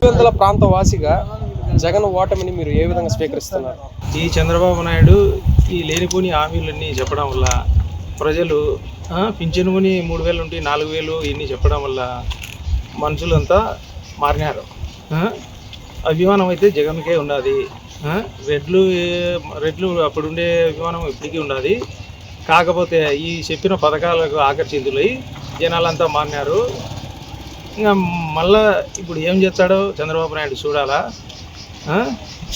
పులివెందుల ప్రాంత వాసిగా జగన్ ఓటమిని మీరు ఏ విధంగా స్వీకరిస్తున్నారు? ఈ చంద్రబాబు నాయుడు ఈ లేనిపోని హామీలన్నీ చెప్పడం వల్ల ప్రజలు పింఛనుని 3,000 ఉంటే 4,000 ఇన్ని చెప్పడం వల్ల మనుషులంతా మారినారు. అభిమానం అయితే జగన్కే ఉన్నది. రెడ్లు అప్పుడుండే అభిమానం ఇప్పటికీ ఉన్నది. కాకపోతే ఈ చెప్పిన పథకాలకు ఆకర్షితులై జనాలంతా మారినారు. ఇంకా మళ్ళా ఇప్పుడు ఏం చేస్తాడో చంద్రబాబు నాయుడు చూడాలా.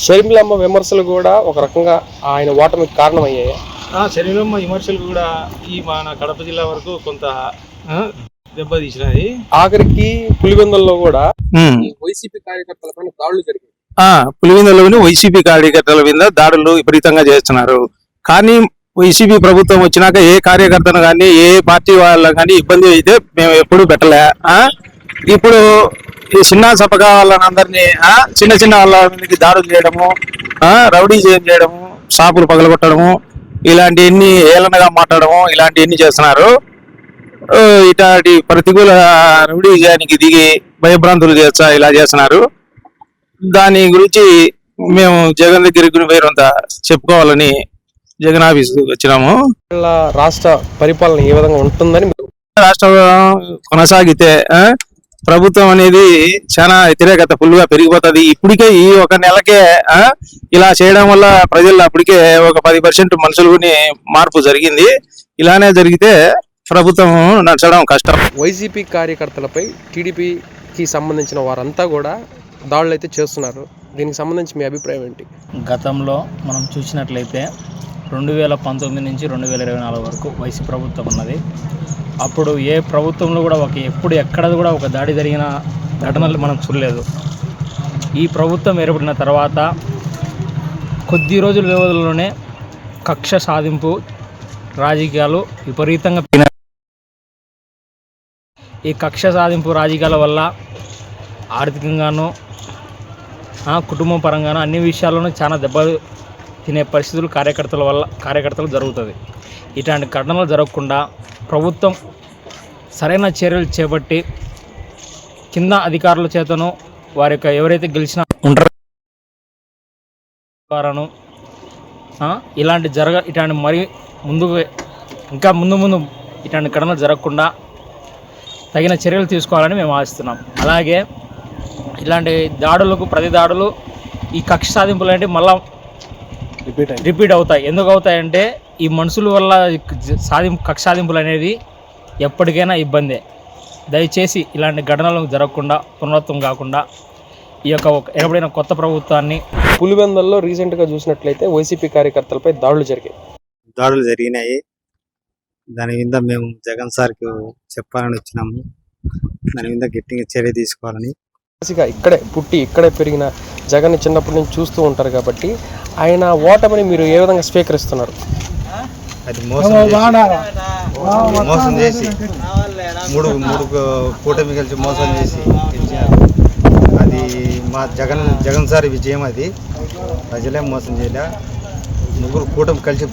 షర్మిలమ్మ విమర్శలు కూడా ఒక రకంగా ఆయన ఓటమికి కారణమయ్యాయి. షర్మిలమ్మ విమర్శలు కూడా ఈ మన కడప జిల్లా వరకు కొంత దెబ్బతీసినాయి. ఆఖరికి పులివెందుల్లో కూడా వైసీపీ కార్యకర్తల పైన దాడులు జరిగాయి. పులివెందులోని వైసీపీ కార్యకర్తల మీద దాడులు విపరీతంగా చేస్తున్నారు. కానీ వైసీపీ ప్రభుత్వం వచ్చినాక ఏ కార్యకర్తను కానీ ఏ పార్టీ వాళ్ళ కానీ ఇబ్బంది అయితే మేము ఎప్పుడు పెట్టలే. ఇప్పుడు ఈ చిన్న సపగా వాళ్ళని అందరినీ చిన్న చిన్న వాళ్ళకి దాడులు చేయడము, రౌడీ చేయడము, షాపులు పగలగొట్టడము, ఇలాంటివన్నీ ఏలనగా మాట్లాడము, ఇలాంటివన్నీ చేస్తున్నారు. ఇట్లాంటి ప్రతికూల రౌడీజానికి దిగి భయభ్రాంతులు చేస్తా ఇలా చేస్తున్నారు. దాని గురించి మేము జగన్ దగ్గరికి వేరంతా చెప్పుకోవాలని జగన్ ఆఫీస్కి వచ్చినాము. రాష్ట్ర పరిపాలన ఏ విధంగా ఉంటుందని రాష్ట్రం కొనసాగితే ప్రభుత్వం అనేది చాలా వ్యతిరేకత ఫుల్గా పెరిగిపోతుంది. ఇప్పటికే ఈ ఒక నెలకే ఇలా చేయడం వల్ల ప్రజల్లో అప్పటికే ఒక 10% మనుషులని మార్పు జరిగింది. ఇలానే జరిగితే ప్రభుత్వం నడచడం కష్టం. వైసీపీ కార్యకర్తలపై టీడీపీకి సంబంధించిన వారంతా కూడా దాడులు అయితే చేస్తున్నారు. దీనికి సంబంధించి మీ అభిప్రాయం ఏంటి? గతంలో మనం చూసినట్లయితే 2019 నుంచి 2024 వరకు వైసీపీ ప్రభుత్వం ఉన్నది. అప్పుడు ఏ ప్రభుత్వంలో కూడా ఎక్కడ కూడా ఒక దాడి జరిగిన ఘటనలు మనం చూడలేదు. ఈ ప్రభుత్వం ఏర్పడిన తర్వాత కొద్ది రోజుల వ్యవధిలోనే కక్ష సాధింపు రాజకీయాలు విపరీతంగా పెరిగినాయి. ఈ కక్ష సాధింపు రాజకీయాల వల్ల ఆర్థికంగానూ కుటుంబం పరంగానూ అన్ని విషయాల్లోనూ చాలా దెబ్బలు తినే పరిస్థితులు కార్యకర్తలు జరుగుతుంది. ఇట్లాంటి ఘటనలు జరగకుండా ప్రభుత్వం సరైన చర్యలు చేపట్టి కింద అధికారుల చేతను వారి యొక్క ఎవరైతే గెలిచినా ఉంటారో ఇట్లాంటి మరి ముందు ఇట్లాంటి ఘటనలు జరగకుండా తగిన చర్యలు తీసుకోవాలని మేము ఆశిస్తున్నాం. అలాగే ఇలాంటి ప్రతి దాడులు ఈ కక్ష సాధింపులు అంటే మళ్ళీ రిపీట్ అవుతాయి. ఎందుకు అవుతాయంటే ఈ మనుషుల వల్ల కక్ష సాధింపులు అనేది ఎప్పటికైనా ఇబ్బందే. దయచేసి ఇలాంటి ఘటనలు జరగకుండా పునరావృతం కాకుండా ఈ యొక్క ఎప్పుడైనా కొత్త ప్రభుత్వాన్ని పులివెందుల్లో రీసెంట్గా చూసినట్లయితే వైసీపీ కార్యకర్తలపై దాడులు జరిగినాయి. దాని మీద మేము జగన్ సార్కి చెప్పాలని వచ్చినాము. దాని మీద గట్టిగా చర్య తీసుకోవాలని. ఇక్కడే పుట్టి ఇక్కడే పెరిగిన జగన్ చిన్నప్పటి నుంచి చూస్తూ ఉంటారు కాబట్టి ఆయన ఓటమిని మీరు ఏ విధంగా స్వీకరిస్తున్నారు? అది మోసం చేసి మూడు కూటమి కలిసి మోసం చేసి అది మా జగన్ సార్ విజయం. అది ప్రజలే మోసం చేయలే, ముగ్గురు కూటమి కలిసి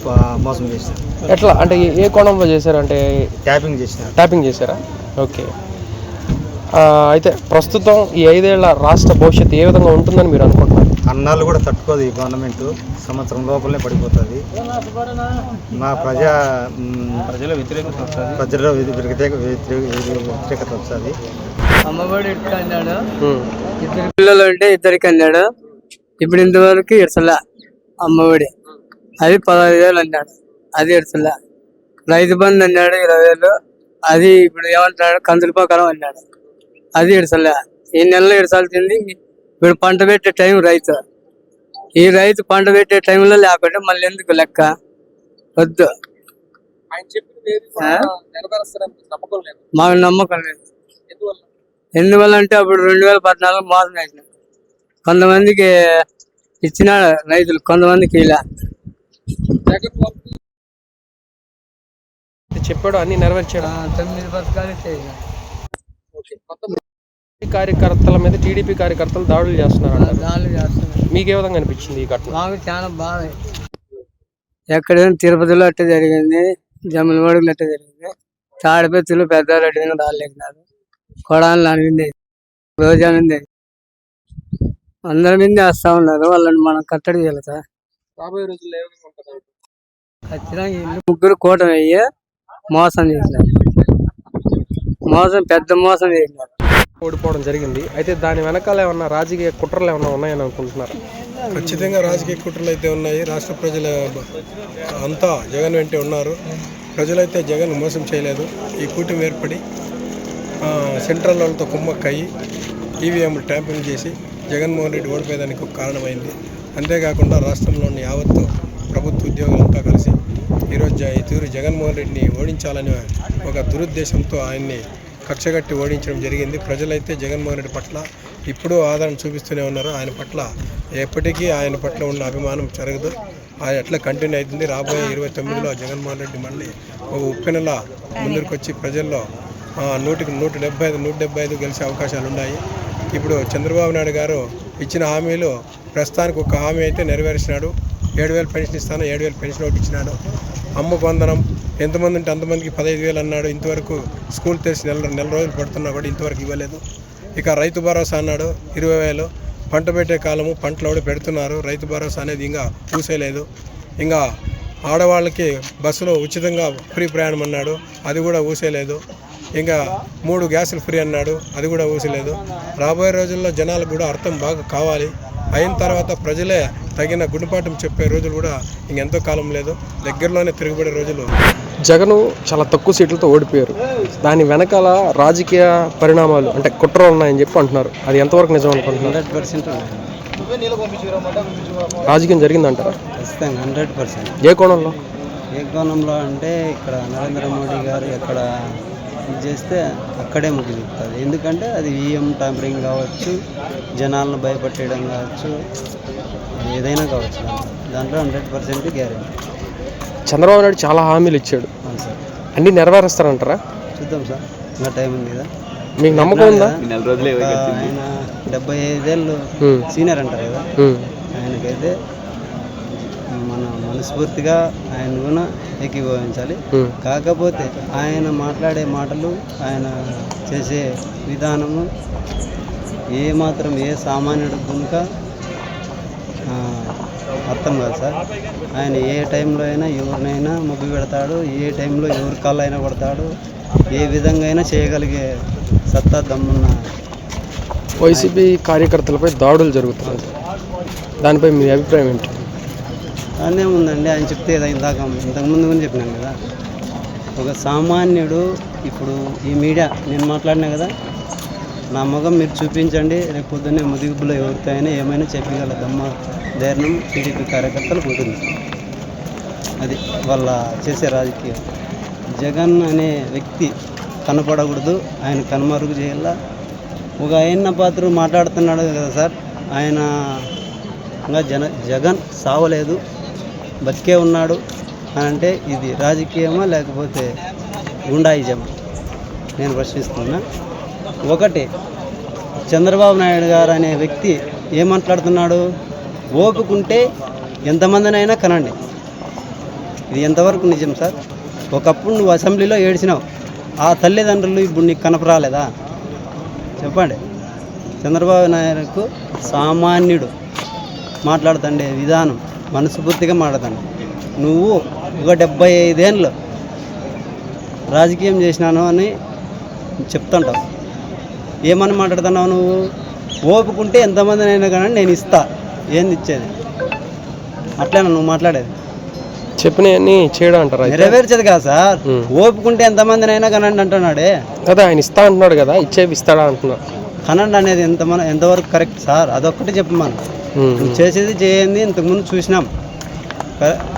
మోసం చేశారు. ఎట్లా అంటే ఏ కోణంలో చేశారు? అంటే ట్యాపింగ్ చేశారా? ఓకే. అయితే ప్రస్తుతం ఈ 5 ఏళ్ల రాష్ట్ర భవిష్యత్తు ఏ విధంగా ఉంటుందని మీరు అనుకుంటున్నారు? అన్నాళ్ళు కూడా తట్టుకోదు ఈ గవర్నమెంట్. సంవత్సరం లోపలనే పడిపోతుంది. మా ప్రజల వ్యతిరేకత వస్తుంది. అమ్మఒడి ఇట్లా అన్నాడు, 2 పిల్లలు ఉంటే 2కి అన్నాడు. ఇప్పుడు ఇంతవరకు ఇడ్సలే అమ్మఒడి. అది 15,000 అన్నాడు, అది ఇడ్సలే. రైతు బంధు అన్నాడు 20,000, అది ఇప్పుడు ఏమంటున్నాడు కందుల ప్రకారం అన్నాడు, అది ఇడ్సలే. ఈ నెలలో ఇడ్సాల్సింది. ఇప్పుడు పంట పెట్టే టైం ఈ రైతు పంట పెట్టే టైంలో లేకుంటే మళ్ళీ ఎందుకు లెక్క? వద్దు, మాకు నమ్మకం లేదు. ఎందువల్ల అంటే అప్పుడు 2014 మోసం వేసిన కొంతమందికి ఇచ్చిన రైతులు, కొంతమందికి ఇలా చెప్పాడు, అన్ని నెరవేర్చాడు. 9 పథకాలు చేసిన. కార్యకర్తల మీద టీడీపీ కార్యకర్తలు దాడులు చేస్తున్నారు. మీకు ఏ విధంగా అనిపించింది ఈ ఘటన? మాకు చాలా బాధ. ఎక్కడైనా తిరుపతిలో అట్టే జరిగింది, జమ్మలమడుగులో అట్టే జరిగింది. తాడిపత్రులు పెద్దారెడ్డి మీద రాలేకున్నారు. కొడాలి అనింది, రోజు అనింది, అందరి మీద వేస్తా ఉన్నారు. వాళ్ళని మనం కట్టడి చేయాలి సార్. రాబోయే రోజుల్లో ఏ విధంగా ఉంటుంది? ఖచ్చితంగా వీళ్ళు ముగ్గురు కూటమి అయ్యి మోసం చేసినారు. పెద్ద మోసం చేసినారు. ఓడిపోవడం జరిగింది. అయితే దాని వెనకాల ఏమన్నా రాజకీయ కుట్రలు ఏమన్నా ఉన్నాయని అనుకుంటున్నారు? ఖచ్చితంగా రాజకీయ కుట్రలు అయితే ఉన్నాయి. రాష్ట్ర ప్రజల అంతా జగన్ వెంటే ఉన్నారు. ప్రజలైతే జగన్ మోసం చేయలేదు. ఈ కూటమి ఏర్పడి సెంట్రల్ వాళ్ళతో కుమ్మక్కయ్యి ఈవీఎంలు ట్యాంపింగ్ చేసి జగన్మోహన్ రెడ్డి ఓడిపోయేదానికి ఒక కారణమైంది. అంతేకాకుండా రాష్ట్రంలోని యావత్తు ప్రభుత్వ ఉద్యోగులంతా కలిసి ఈరోజు జగన్మోహన్ రెడ్డిని ఓడించాలని ఒక దురుద్దేశంతో ఆయన్ని కక్షగట్టి ఓడించడం జరిగింది. ప్రజలైతే జగన్మోహన్ రెడ్డి పట్ల ఇప్పుడు ఆదరణ చూపిస్తూనే ఉన్నారు. ఆయన పట్ల ఎప్పటికీ ఆయన పట్ల ఉన్న అభిమానం జరగదు. ఆయన ఎట్లా కంటిన్యూ అవుతుంది. రాబోయే 29లో జగన్మోహన్ రెడ్డి మళ్ళీ ఒక ఉప్పెనలా ముందుకు వచ్చి ప్రజల్లో 100కి 175 గెలిచే అవకాశాలు ఉన్నాయి. ఇప్పుడు చంద్రబాబు నాయుడు గారు ఇచ్చిన హామీలు ప్రస్తుతానికి ఒక హామీ అయితే నెరవేర్చినాడు. 7,000 పెన్షన్ ఇస్తాను, 7,000 పెన్షన్ ఒకటి ఇచ్చినాడు. అమ్మకు వందనం ఎంతమంది ఉంటే అంతమందికి 15,000 అన్నాడు. ఇంతవరకు స్కూల్ తెరిచి నెల రోజులు పడుతున్నా కూడా ఇంతవరకు ఇవ్వలేదు. ఇక రైతు భరోసా అన్నాడు 20,000. పంట పెట్టే కాలము పంటలు కూడా పెడుతున్నారు. రైతు భరోసా అనేది ఇంకా చూసేయలేదు. ఇంకా ఆడవాళ్ళకి బస్సులో ఉచితంగా ఫ్రీ ప్రయాణం అన్నాడు, అది కూడా ఊసేయలేదు. ఇంకా 3 గ్యాసులు ఫ్రీ అన్నాడు, అది కూడా ఊసలేదు. రాబోయే రోజుల్లో జనాలకు కూడా అర్థం బాగా కావాలి. అయిన తర్వాత ప్రజలే తగిన గుణపాఠం చెప్పే రోజులు కూడా ఇంకెంతో కాలం లేదు. దగ్గరలోనే తిరుగుబడే రోజులు. జగను చాలా తక్కువ సీట్లతో ఓడిపోయారు. దాని వెనకాల రాజకీయ పరిణామాలు అంటే కుట్రలు ఉన్నాయని చెప్పి అంటున్నారు. అది ఎంతవరకు నిజం అనుకుంటున్నారు? 100% రాజకీయం జరిగిందంటారా? ఖచ్చితంగా 100%. ఏ కోణంలో? ఏ కోణంలో అంటే ఇక్కడ నరేంద్ర మోడీ గారు ఎక్కడ ఇది చేస్తే అక్కడే ముగ్గు తిప్పుతుంది. ఎందుకంటే అది ఈఎం ట్యాంపరింగ్ కావచ్చు, జనాలను భయపెట్టడం కావచ్చు, ఏదైనా కావచ్చు. దాంట్లో 100% గ్యారెంటీ. చంద్రబాబు నాయుడు చాలా హామీలు ఇచ్చాడు. అవును సార్. అన్నీ నెరవేరుస్తారంటారా? చూద్దాం సార్, ఇంకా టైం ఉంది కదా. మీకు నమ్మకం ఉందా? ఆయన 75 ఏళ్ళు సీనియర్ అంటారు కదా, ఆయనకైతే మన మనస్ఫూర్తిగా ఆయన కూడా ఏకీభవించాలి. కాకపోతే ఆయన మాట్లాడే మాటలు, ఆయన చేసే విధానము ఏమాత్రం ఏ సామాన్యుడు కనుక అర్థం కాదు సార్. ఆయన ఏ టైంలో అయినా ఎవరినైనా ముగ్గు పెడతాడు, ఏ టైంలో ఎవరి కాళ్ళు అయినా కొడతాడు, ఏ విధంగా అయినా చేయగలిగే సత్తా దమ్మున్న. వైసీపీ కార్యకర్తలపై దాడులు జరుగుతున్నాయి, దానిపై మీ అభిప్రాయం ఏంటి? అదే ఉందండి, ఆయన చెప్తే కదా ఇంతకుముందు కూడా చెప్పినాను కదా. ఒక సామాన్యుడు ఇప్పుడు ఈ మీడియా నేను మాట్లాడినా కదా, నా ముఖం మీరు చూపించండి, రేపు పొద్దున్నే ముదిగుబ్బులో ఎవరితో అయినా ఏమైనా చెప్పగల దమ్మ ధైర్యం టీడీపీ కార్యకర్తలకు ఉంటుంది. అది వాళ్ళ చేసే రాజకీయం. జగన్ అనే వ్యక్తి కనపడకూడదు, ఆయన కనుమరుగు చేయాల. ఒక ఆయన పాత్ర మాట్లాడుతున్నాడు కదా సార్, ఆయన ఇంకా జగన్ సావలేదు, బతికే ఉన్నాడు అని అంటే ఇది రాజకీయమా లేకపోతే గుండాయిజమా? నేను ప్రశ్నిస్తున్నా. ఒకటి, చంద్రబాబు నాయుడు గారు అనే వ్యక్తి ఏం మాట్లాడుతున్నాడు? ఓపుకుంటే ఎంతమందినైనా కనండి. ఇది ఎంతవరకు నిజం సార్? ఒకప్పుడు నువ్వు అసెంబ్లీలో ఏడ్చినావు, ఆ తల్లిదండ్రులు ఇప్పుడు నీకు కనపరాలేదా? చెప్పండి. చంద్రబాబు నాయుడుకు సామాన్యుడు మాట్లాడుతుండే విధానం మనస్ఫూర్తిగా మాట్లాడండి. నువ్వు ఒక 75 ఏళ్ళు రాజకీయం చేసినాను అని చెప్తుంటావు, ఏమని మాట్లాడుతున్నావు నువ్వు? ఓపుకుంటే ఎంతమందినైనా కానీ నేను ఇస్తా, ఏంది ఇచ్చేది? అట్లేనా నువ్వు మాట్లాడేది? చెప్పినవన్నీ చేయడం అంటారా? నెరవేర్చేది కాదు సార్. ఓపుకుంటే ఎంతమందినైనా కనండి అంటున్నాడే కదా, ఆయన ఇస్తా అంటున్నాడు కదా, ఇచ్చేవి ఇస్తాడా అంటున్నాడు. కనండి అనేది ఎంతవరకు కరెక్ట్ సార్? అదొక్కటి చెప్పమను. నువ్వు చేసేది చేయండి ఇంతకుముందు చూసినాం,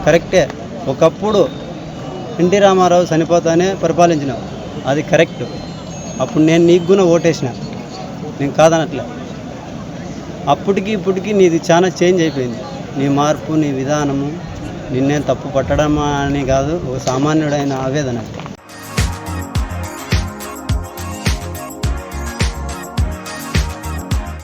కరెక్టే. ఒకప్పుడు ఎన్టీ రామారావు చనిపోతానే పరిపాలించినావు, అది కరెక్ట్. అప్పుడు నేను నీకు కూడా ఓటేసిన, నేను కాదనట్లే. అప్పటికి ఇప్పటికి నీది చాలా చేంజ్ అయిపోయింది. నీ మార్పు, నీ విధానము, నిన్నేం తప్పు పట్టడం అని కాదు, ఒక సామాన్యుడైన ఆవేదన.